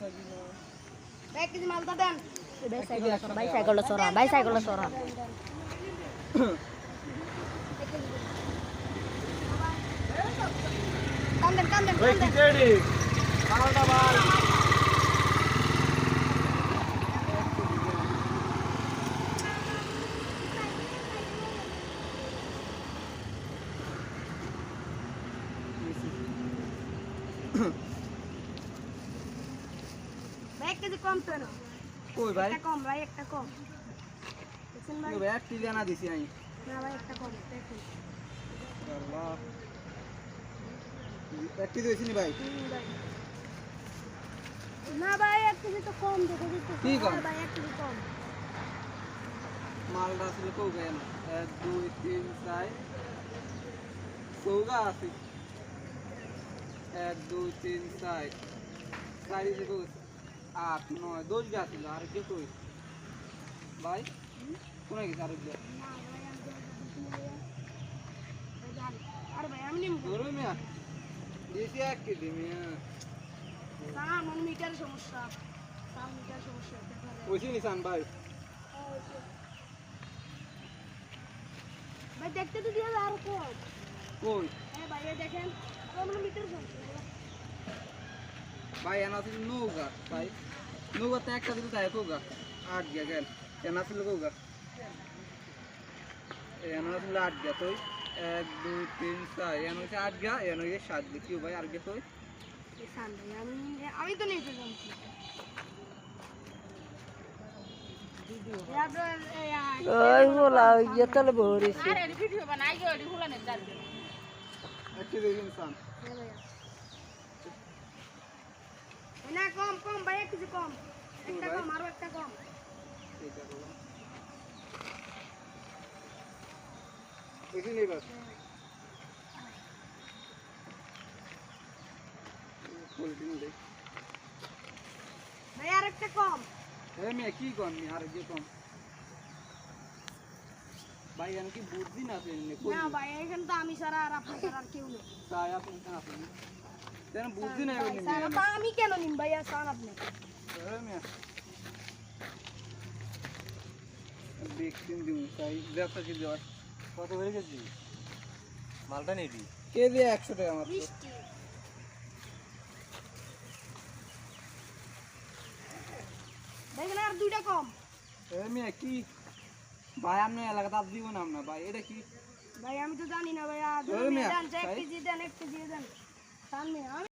এক কেজি মালটা দেন। বাইসাইকেল সরা কান্দেন কান্দেন ওই কান্দেন। খিচড়ি মালটা বাল ভাই 1 কেজি কম তো না। কই ভাই একটা কম ভাই, একটা কম। দেখছেন ভাই? ভাই এক কেজি আনা দিছি আমি না ভাই একটা কম দেখুন। আল্লাহ এক কেজি হয়েছিনি ভাই ভাই। না ভাই 1 কেজি তো কম দেখে দিতে। কি কম? ভাই 1 কেজি কম। মালটা আসলে কৌ গায় না 1 2 3 4 কৌগা আছে 1 2 3 4 চারি যে কৌ 8 9 10 গা ছিল আর কে কই ভাই কোনে গেছে আর কে না ভাই আমি দেখি না ভাই। জান আরে ভাই আমি নিম। ধরো মিয়া দিছি এক কেজি মিয়া সান মিটার সমস্যা। সান মিটার সমস্যা দেখা যায়। ওইছি নিসান ভাই ভাই দেখতে তো দিয়া আর কম। কই হ্যাঁ ভাই এই দেখেন আমরা মিটার সমস্যা। ভাই এনা ছিল নৌকা ভাই নৌকাতে একটা দিলে তাই কৌগা 8 গা গেল এনা ছিল কৌগা এনা ছিল 8 গা তুই 1 2 3 4 এনা হইছে 8 গা এনা হইছে 7 গা কি ভাই আর গে তুই এই সান ভাই আমি তো নিতে যাচ্ছি। ওই বলা ইয়ে তলে ভরিছি একটি দিন সান না কম কম ভাই 1 কেজি কম। একটা কম আরো একটা কম। এইটা বলো বুঝি নেই বাস পলিটিন দেখ ভাই আর একটা কম। এ মেয়ে কি কম নি আর গে কম ভাই এনা কি বুদ্ধি না আছে নে কই না ভাই এখানে তো আমি ছাড়া আর আপনি ছাড়া আর কেউ নেই। তাই আপনি কেন আপনি তেন বুদ্ধি নাই ভাই, নি স্যার, তা আমি কেন নিম ভাই আর সান আপনি? এ মেয়ে দেখতেন দিন তাই ব্যবসা কি দেওয়া কত হয়ে গেছি মালটা নেই দি কেজি 100 টাকা মাত্র বৃষ্টি। ভাই এখানে আর দুইটা কম। এ মেয়ে কি ভাই আপনি এলাকাতে আর দিব না আমরা ভাই এটা কি ভাই আমি তো জানি না ভাই আর ওই মিয়া, দেন 1 ভাই। কেজি দেন 1 কেজি দেন সামনে আমি